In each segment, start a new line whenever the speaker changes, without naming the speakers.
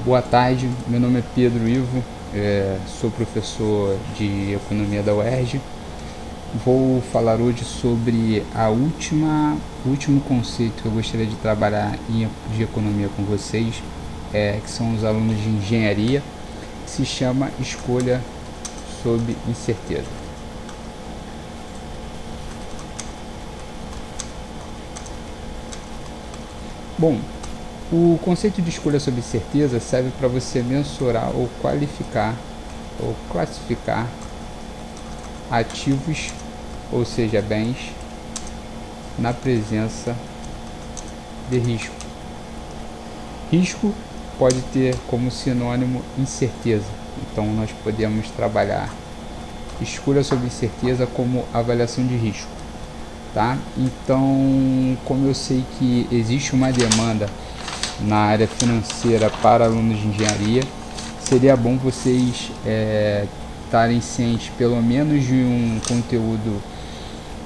Boa tarde, meu nome é Pedro Ivo, sou professor de Economia da UERJ. Vou falar hoje sobre o último conceito que eu gostaria de trabalhar de economia com vocês, que são os alunos de engenharia, que se chama escolha sob incerteza. Bom, o conceito de escolha sob certeza serve para você mensurar ou qualificar ou classificar ativos, ou seja, bens, na presença de risco. Risco pode ter como sinônimo incerteza, então nós podemos trabalhar escolha sob incerteza como avaliação de risco. Tá? Então, como eu sei que existe uma demanda na área financeira para alunos de engenharia, seria bom vocês estarem cientes pelo menos de um conteúdo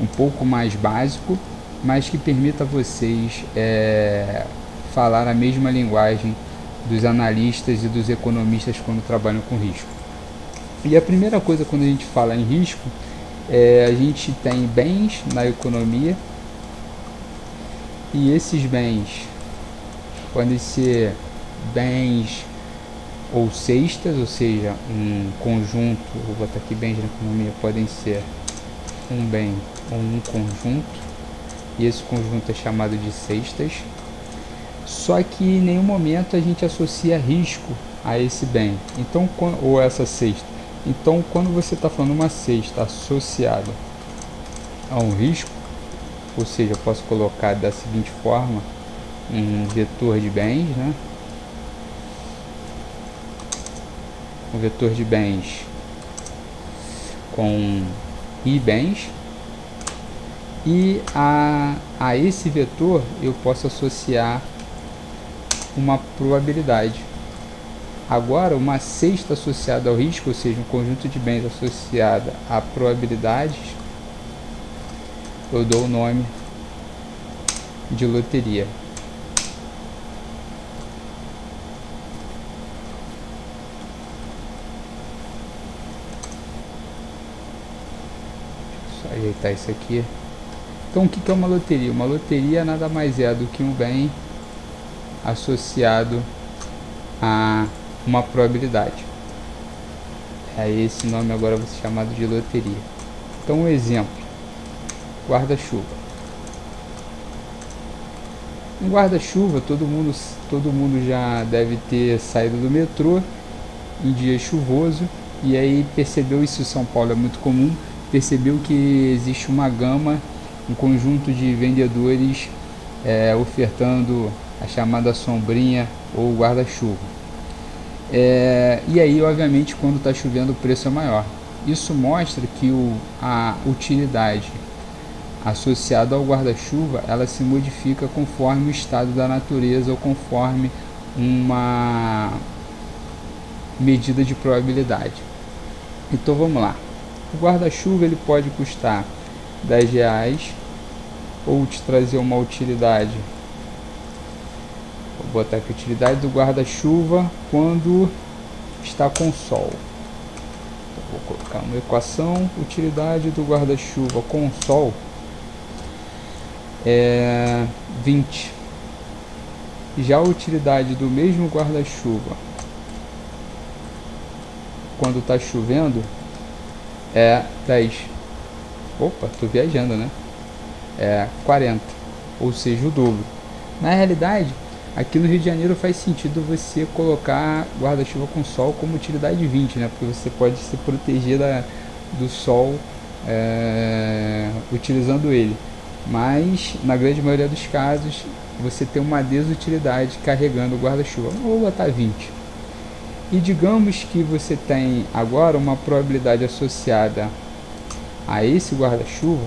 um pouco mais básico, mas que permita a vocês falar a mesma linguagem dos analistas e dos economistas quando trabalham com risco. E a primeira coisa quando a gente fala em risco, a gente tem bens na economia, e esses bens podem ser bens ou cestas, ou seja, um conjunto, vou botar aqui bens na economia, podem ser um bem ou um conjunto, e esse conjunto é chamado de cestas. Só que em nenhum momento a gente associa risco a esse bem, então, ou essa cesta. Então, quando você está falando uma cesta associada a um risco, ou seja, eu posso colocar da seguinte forma, um vetor de bens, né? Um vetor de bens com I bens, e a esse vetor eu posso associar uma probabilidade. Agora, uma cesta associada ao risco, ou seja, um conjunto de bens associado a probabilidades, eu dou o nome de loteria. Só ajeitar isso aqui. Então, o que é uma loteria? Uma loteria nada mais é do que um bem associado a uma probabilidade. Esse nome agora vai ser chamado de loteria. Então, um exemplo: guarda-chuva. Um guarda-chuva, todo mundo já deve ter saído do metrô em dia chuvoso, e aí percebeu, isso em São Paulo é muito comum, percebeu que existe uma gama, um conjunto de vendedores ofertando a chamada sombrinha ou guarda-chuva. E aí, obviamente, quando está chovendo, o preço é maior. Isso mostra que a utilidade associada ao guarda-chuva, ela se modifica conforme o estado da natureza ou conforme uma medida de probabilidade. Então vamos lá. O guarda-chuva ele pode custar R$10 ou te trazer uma utilidade. Vou botar aqui: utilidade do guarda-chuva quando está com sol. Então, vou colocar uma equação: utilidade do guarda-chuva com sol é 20. Já a utilidade do mesmo guarda-chuva quando está chovendo é 10. Opa, tô viajando, né? É 40, ou seja, o dobro. Na realidade, aqui no Rio de Janeiro faz sentido você colocar guarda-chuva com sol como utilidade 20, né? Porque você pode se proteger do sol utilizando ele. Mas, na grande maioria dos casos, você tem uma desutilidade carregando o guarda-chuva. Vou botar 20. E digamos que você tem agora uma probabilidade associada a esse guarda-chuva,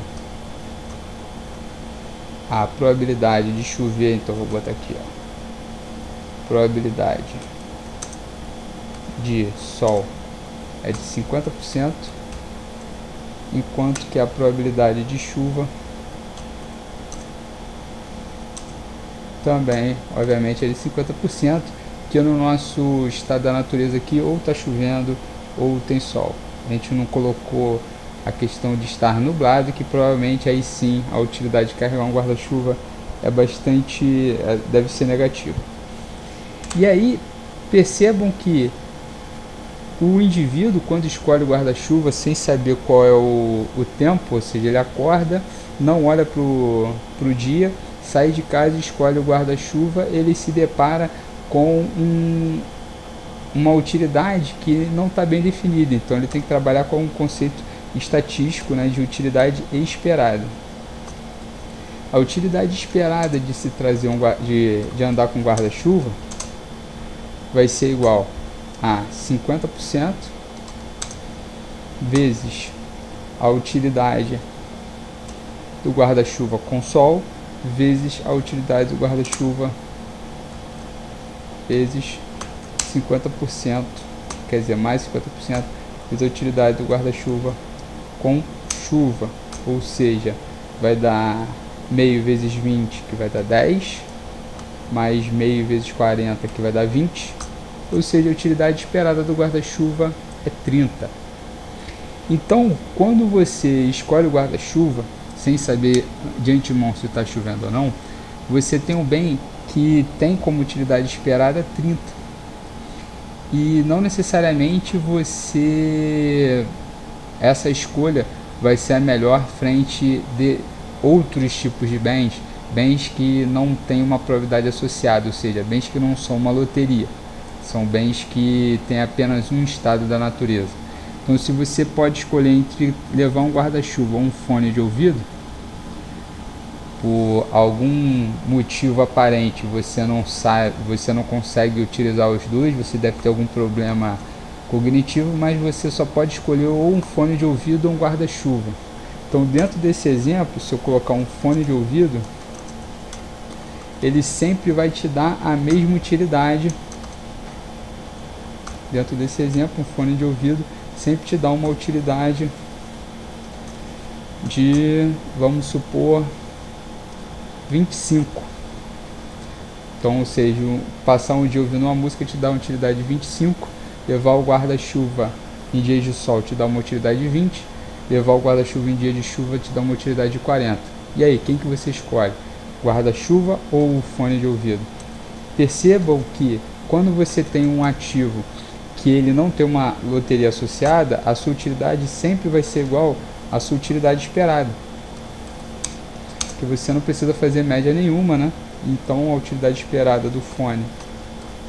a probabilidade de chover, então vou botar aqui, probabilidade de sol é de 50%, enquanto que a probabilidade de chuva também, obviamente, é de 50%, que no nosso estado da natureza aqui ou está chovendo ou tem sol. A gente não colocou a questão de estar nublado, que provavelmente aí sim a utilidade de carregar um guarda-chuva é bastante, deve ser negativa. E aí percebam que o indivíduo, quando escolhe o guarda-chuva sem saber qual é o tempo, ou seja, ele acorda, não olha para o dia, sai de casa e escolhe o guarda-chuva, ele se depara com uma utilidade que não está bem definida. Então ele tem que trabalhar com um conceito estatístico, né, de utilidade esperada. A utilidade esperada de se trazer de andar com guarda-chuva vai ser igual a 50% vezes a utilidade do guarda-chuva com sol vezes a utilidade do guarda-chuva vezes 50%, quer dizer, mais 50% vezes a utilidade do guarda-chuva com chuva, ou seja, vai dar meio vezes 20, que vai dar 10, mais meio vezes 40, que vai dar 20, ou seja, a utilidade esperada do guarda-chuva é 30. Então, quando você escolhe o guarda-chuva, sem saber de antemão se está chovendo ou não, você tem um bem que tem como utilidade esperada 30. E não necessariamente essa escolha vai ser a melhor frente de outros tipos de bens que não têm uma probabilidade associada, ou seja, bens que não são uma loteria, são bens que têm apenas um estado da natureza. Então, se você pode escolher entre levar um guarda-chuva ou um fone de ouvido, por algum motivo aparente você não consegue utilizar os dois, você deve ter algum problema cognitivo, mas você só pode escolher ou um fone de ouvido ou um guarda-chuva. Então, dentro desse exemplo, se eu colocar um fone de ouvido, ele sempre vai te dar a mesma utilidade. Dentro desse exemplo, um fone de ouvido sempre te dá uma utilidade de, vamos supor, 25. Então, ou seja, passar um dia ouvindo uma música te dá uma utilidade de 25, levar o guarda-chuva em dias de sol te dá uma utilidade de 20, levar o guarda-chuva em dia de chuva te dá uma utilidade de 40. E aí, quem que você escolhe? Guarda-chuva ou o fone de ouvido? Percebam que quando você tem um ativo que ele não tem uma loteria associada, a sua utilidade sempre vai ser igual à sua utilidade esperada. Que você não precisa fazer média nenhuma, né? Então a utilidade esperada do fone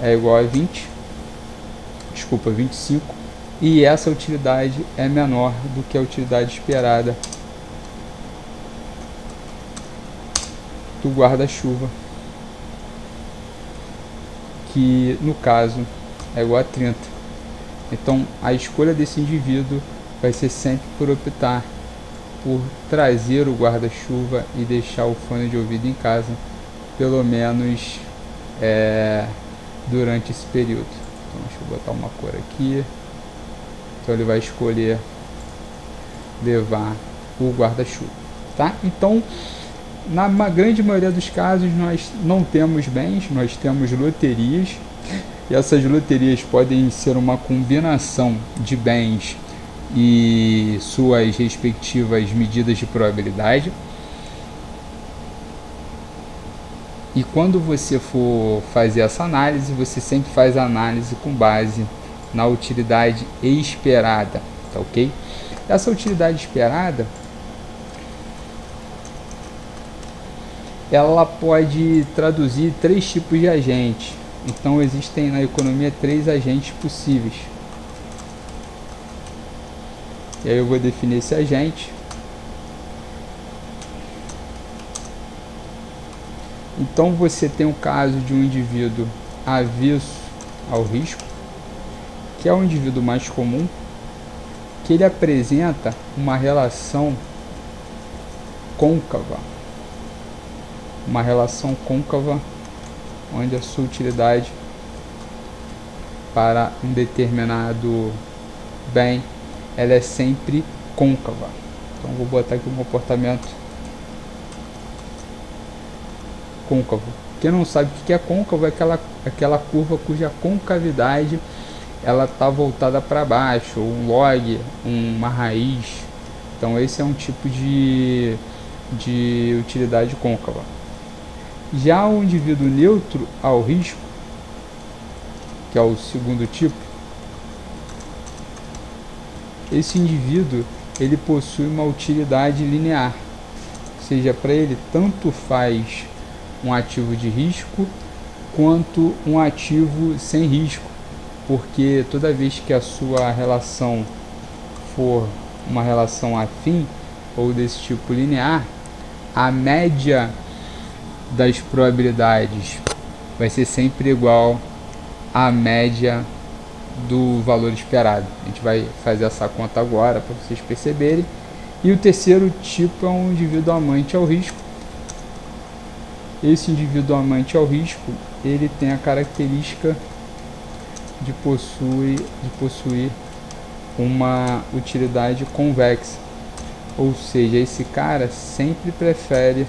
é igual a 25, e essa utilidade é menor do que a utilidade esperada do guarda-chuva, que no caso é igual a 30. Então a escolha desse indivíduo vai ser sempre por optar por trazer o guarda-chuva e deixar o fone de ouvido em casa, pelo menos durante esse período. Então deixa eu botar uma cor aqui. Então ele vai escolher levar o guarda-chuva, tá? Então, na grande maioria dos casos, nós não temos bens, nós temos loterias, e essas loterias podem ser uma combinação de bens e suas respectivas medidas de probabilidade. E quando você for fazer essa análise, você sempre faz a análise com base na utilidade esperada, tá ok? Essa utilidade esperada, ela pode traduzir 3 tipos de agentes. Então existem na economia 3 agentes possíveis. E aí eu vou definir esse agente. Então você tem o caso de um indivíduo avesso ao risco, que é o indivíduo mais comum, que ele apresenta uma relação côncava. Uma relação côncava onde a sua utilidade para um determinado bem ela é sempre côncava. Então vou botar aqui um comportamento côncavo. Quem não sabe o que é côncavo, é aquela curva cuja concavidade ela está voltada para baixo, ou um log, uma raiz. Então esse é um tipo de utilidade côncava. Já o indivíduo neutro ao risco, que é o segundo tipo, esse indivíduo ele possui uma utilidade linear, ou seja, para ele tanto faz um ativo de risco quanto um ativo sem risco, porque toda vez que a sua relação for uma relação afim ou desse tipo linear, a média das probabilidades vai ser sempre igual à média do valor esperado. A gente vai fazer essa conta agora para vocês perceberem. E o terceiro tipo é um indivíduo amante ao risco. Esse indivíduo amante ao risco, ele tem a característica de possuir uma utilidade convexa, ou seja, esse cara sempre prefere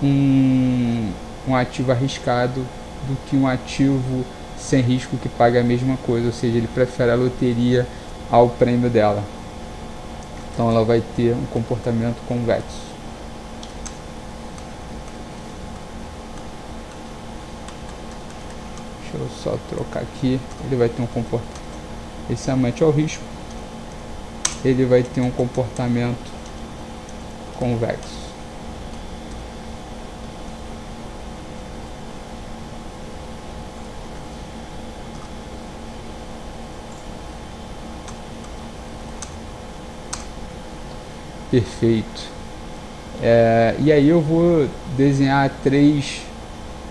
um ativo arriscado do que um ativo sem risco que paga a mesma coisa, ou seja, ele prefere a loteria ao prêmio dela. Então ela vai ter um comportamento convexo. Deixa eu só trocar aqui. Ele vai ter um comportamento. Esse amante ao risco, ele vai ter um comportamento convexo. Perfeito. E aí eu vou desenhar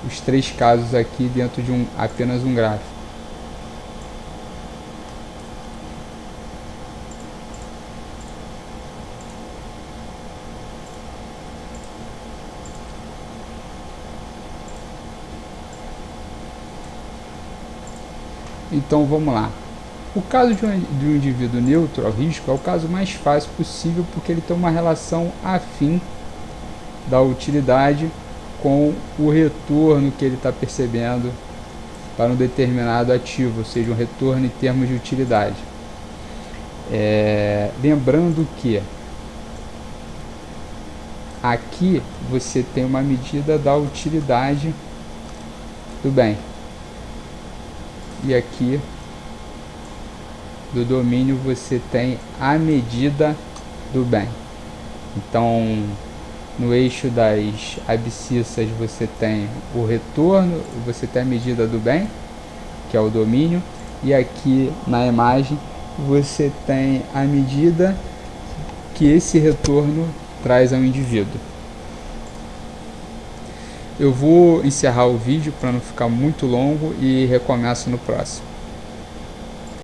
os três casos aqui dentro de apenas um gráfico. Então vamos lá. O caso de um indivíduo neutro ao risco é o caso mais fácil possível, porque ele tem uma relação afim da utilidade com o retorno que ele está percebendo para um determinado ativo, ou seja, um retorno em termos de utilidade. Lembrando que aqui você tem uma medida da utilidade do bem, e aqui do domínio você tem a medida do bem. Então no eixo das abscissas você tem o retorno, você tem a medida do bem, que é o domínio, e aqui na imagem você tem a medida que esse retorno traz ao indivíduo. Eu vou encerrar o vídeo para não ficar muito longo e recomeço no próximo.